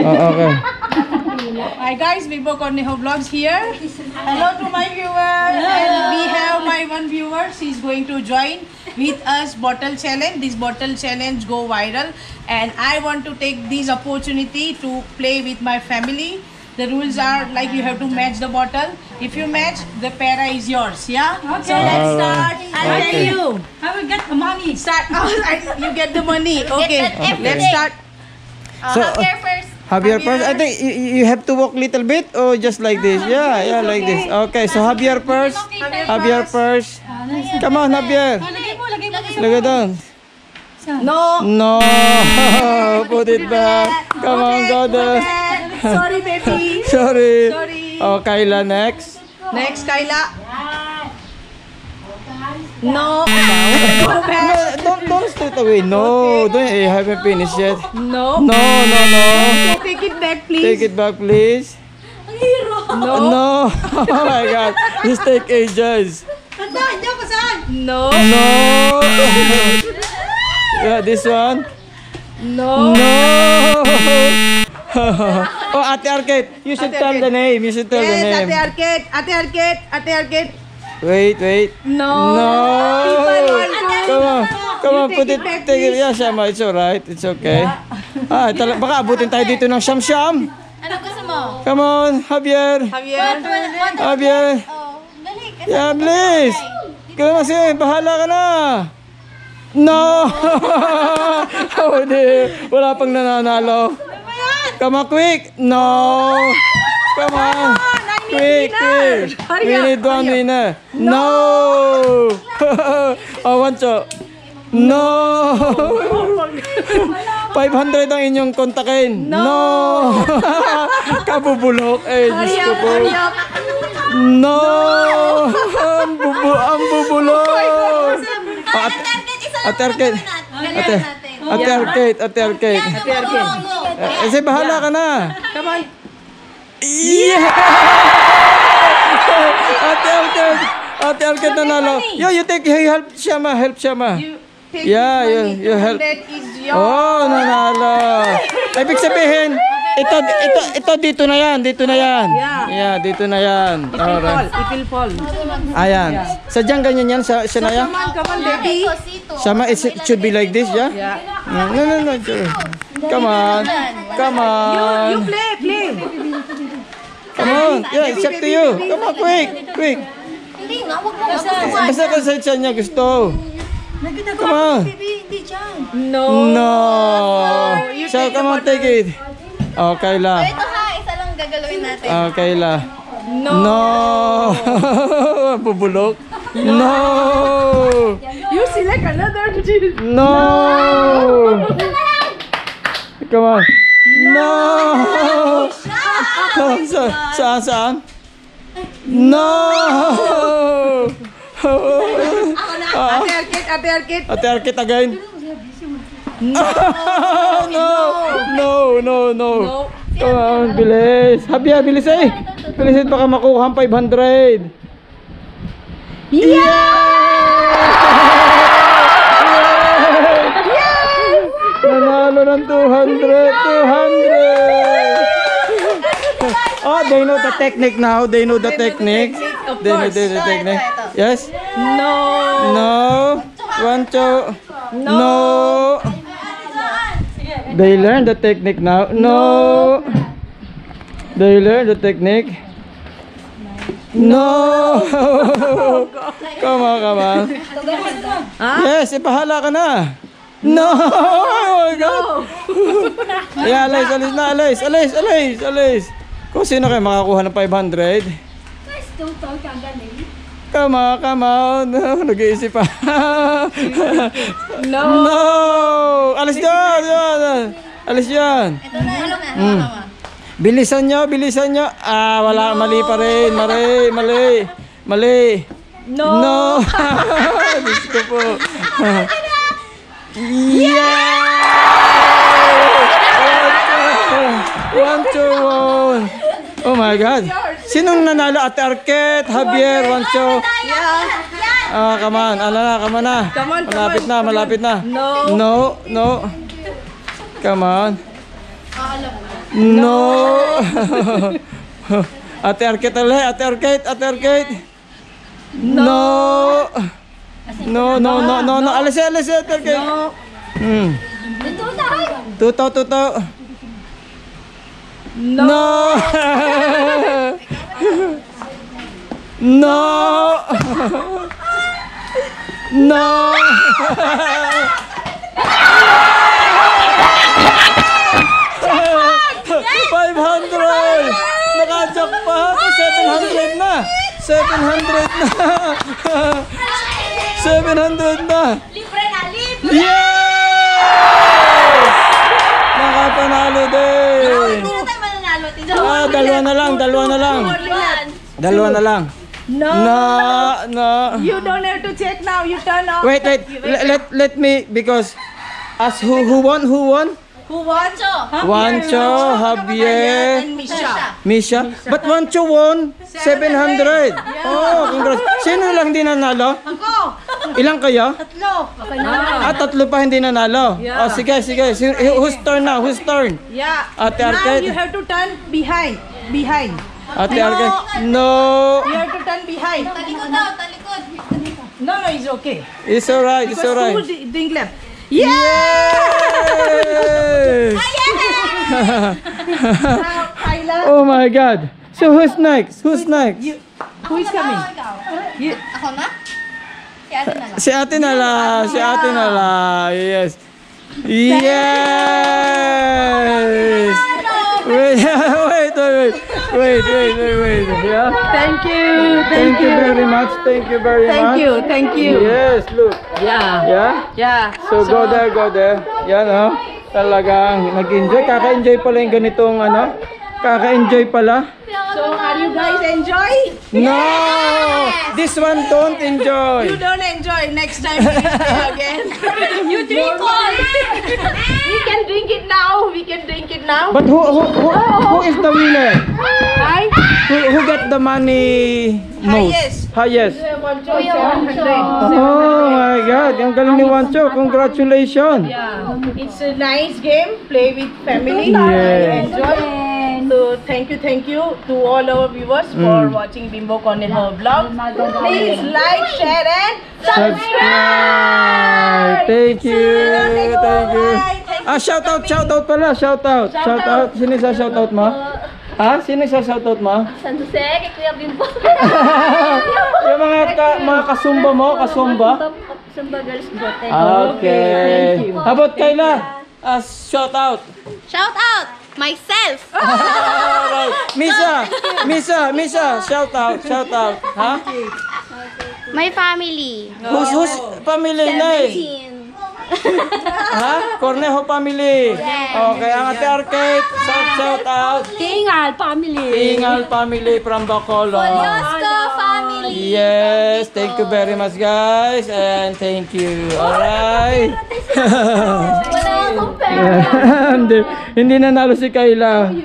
Oh, okay. Hi guys, Vivo Cornejo Vlogs here. Hello to my viewers. And we have my one viewer. She's going to join with us bottle challenge. This bottle challenge go viral, and I want to take this opportunity to play with my family. The rules are like you have to match the bottle. If you match, the para is yours. Yeah. Okay. So let's start. I'll tell you. I will get the money. Start. You get the money. Okay. Let's start. So, Javier first. Javier first. I think you have to walk little bit or just like this. Yeah, like this. Okay, so Javier first. Javier first. Come on, Javier. Lagay mo. Lagay doon. No. No. Put it back. Come on, go there. Sorry, baby. Sorry. Sorry. Oh, Kyla next. Next, Kyla. No. No, don't straight away. No, don't. You haven't finished yet. No. No. Okay, take it back, please. Take it back, please. No. No. Oh my God. This take ages. No. No. Yeah, this one. No. No. Oh, Ate Arcade. You should tell the name. You should tell the Yes, name. Ate Arcade. Wait. No. No. Come on, You put take it. it back, Take it. please. Yeah, Shama, it's alright. It's okay. Baka abutin tayo dito ng siyam-siyam. Ano gusto mo? Come on, Javier. Javier. Javier. Oh, dali. Kasi Yeah, please. Kaya kasi, bahala ka na. No. Oh, di. Wala pang nananalo. Come on, quick. No. Come on. Quick. We need one winner. No. Oh, Wancho. No. 500 ang inyong kontakin. No. Kabubulok. Eh, Diyos ko po. No. Ang bubulok. Ate Arcade. Kasi bahala ka na. Come on. Yeah! Ate Arcade nanalo. Yo, you help Shama. You take Yeah, this money. you help. 200 is yours. Oh, nanalo. Ibig sabihin, ito dito na yan. Yeah, dito na yan. Alright. It will fall. Ayan. Sadyang ganyan yan siya na yan. Come on, baby. Shama, it should be like this, yeah? Yeah. No. Come on. You play. Come on. Yeah, it's up to you. Come on, quick. Hindi nga, huwag mo nga. Basta kung sa niya gusto. Come on. No. No. So, come on, take it. Oh, Kayla. Ito ha, isa lang gagalawin natin. Oh, Kayla. No. No. Bubulok. No. You select another. No. Come on. No. Saan? No. Ate Arcade. Ate Arcade again. No. Come on, bilis. Javier, bilis eh. Bilisin baka makuha ang 500. Yeah! Nanalo ng 200. Oh, they know the technique now. They know the technique. They know the technique. Yes? No. One, two. No. They learn the technique now. No. They learn the technique. No. Come on. Yes, ipahala ka na. No. Oh my God. Yeah, alis. Kung sino kayo makakuha ng 500? Come on. Nag-iisip pa. No. Alis yan. Ito na. Bilisan nyo. Wala, mali pa rin. Mali. No. Diyos ko po. Yeah! 1, 2, 1. Oh my God. Sinong nanalo? Ate Arcade, Javier, Wancho. Yeah. Come on. Come on. Malapit na. No. No. Come on. No. Ate Arcade ulit. Ate Arcade. Ate Arcade. No. No. Alis Ate Arcade. No. Tuto. No. No. No. 500! Naka-jackpot! 700 na! 700 na! 700 na! Libre na, libre! Yay! Nakapanalo din! Hindi na tayo mananalo, Tito. Dalawa na lang. Dalawa na lang. No. No. You don't have to check now. You turn off. Wait. Let me, because as who won? Who won? Wancho, Javier, and Misha. Misha. But Wancho won 700. Oh, congrats. Sino lang hindi nanalo? Ako. Ilang kayo? Tatlo. Tatlo pa hindi nanalo. Yeah. Oh, sige. Whose turn now? Whose turn? Yeah. Ate Now Arcade. you have to turn behind. Ate Arcade. No. You have to turn behind. Talikod daw, talikod. No, it's okay. It's alright. Because two drink left. Yay! Now, Kyla. Oh my God. So who's next? Who is coming? You. Ako na? Si ate na lang. Si Ate Nala. Yes. Yes. Wait. Yeah. Thank you. Thank you very much. Thank you. Yes, look. Yeah. Yeah. So go there. Yan oh. Talagang nag-enjoy. Kaka-enjoy pala yung ganitong ano. Kaka-enjoy pala. So are you guys enjoy? No! This one don't enjoy. You don't enjoy. Next time we will stay again. You drink all. We can drink it now. But who is the winner? Hi. Who get the money most? Highest. Oh my God! Ang galing ni Wancho. Congratulations. Yeah. It's a nice game. Play with family. Yes. Enjoy. So thank you to all our viewers for watching Bimbo Cornejo vlog. Please like, share and subscribe. Thank you. Bye. Shout out pala. Shout out. Sino sa shout out mo? Ha? Sino sa shout out mo? San Jose, kay Kuya Bimbo. Yung mga kasumba mo, kasumba? Sumba Girls Bote. Okay. How about Kayla? Shout out. Shout out! Myself! Misha, shout out. Ha? My family. Who's family name? Ha? Cornejo family. Okay, ang Ate Arcade, shout out. Tingal family. Ingal family from Bacolod. Yosco family. Yes, thank you very much guys and thank you. Alright. Wala akong pera. Hindi nanalo si Kayla.